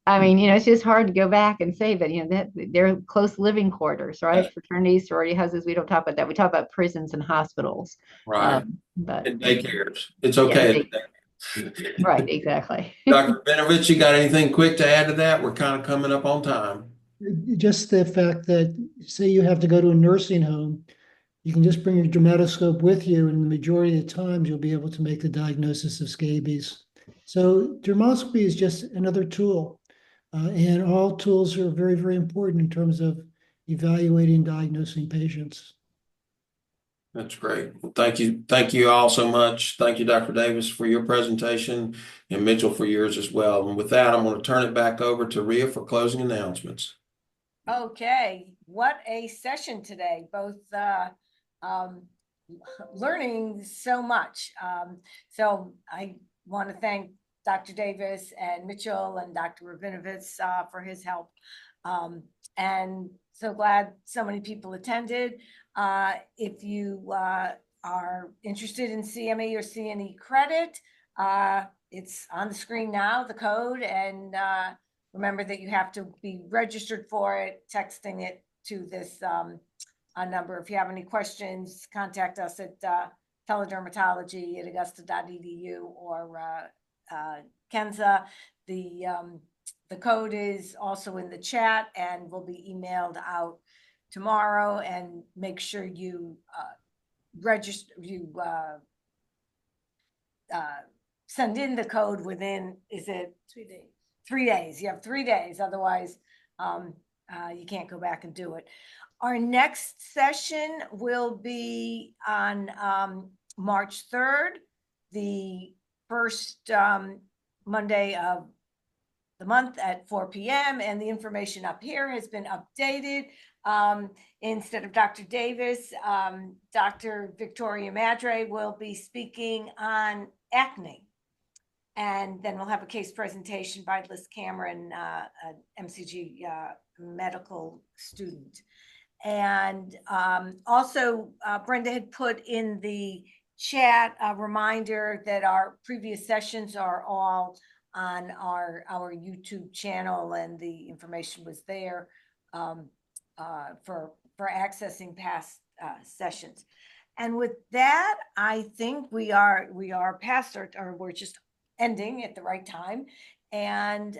I mean, it's just hard to go back and say, but that they're close living quarters, right? Fraternities, sorority houses. We don't talk about that. We talk about prisons and hospitals. Right. But And daycares. It's okay. Right, exactly. Dr. Benovich, you got anything quick to add to that? We're kind of coming up on time. Just the fact that, say you have to go to a nursing home, you can just bring your dermatoscope with you, and the majority of the times you'll be able to make the diagnosis of scabies. So dermoscopy is just another tool, and all tools are very, very important in terms of evaluating, diagnosing patients. That's great. Well, thank you. Thank you all so much. Thank you, Dr. Davis, for your presentation, and Mitchell for yours as well. And with that, I'm going to turn it back over to Rhea for closing announcements. Okay, what a session today, both um, learning so much. So I want to thank Dr. Davis and Mitchell and Dr. Rabinovitz for his help. And so glad so many people attended. If you are interested in CME or CNE credit, it's on the screen now, the code, and remember that you have to be registered for it, texting it to this number. If you have any questions, contact us at teledermatology@augusta.edu or Kenza. The code is also in the chat and will be emailed out tomorrow. And make sure you register, send in the code within, is it 3 days? 3 days. You have 3 days. Otherwise, you can't go back and do it. Our next session will be on March 3rd, the first Monday of the month at 4 p.m. And the information up here has been updated. Instead of Dr. Davis, Dr. Victoria Madre will be speaking on acne. And then we'll have a case presentation by Liz Cameron, an MCG medical student. And also, Brenda had put in the chat a reminder that our previous sessions are all on our YouTube channel, and the information was there for accessing past sessions. And with that, I think we are past or we're just ending at the right time. And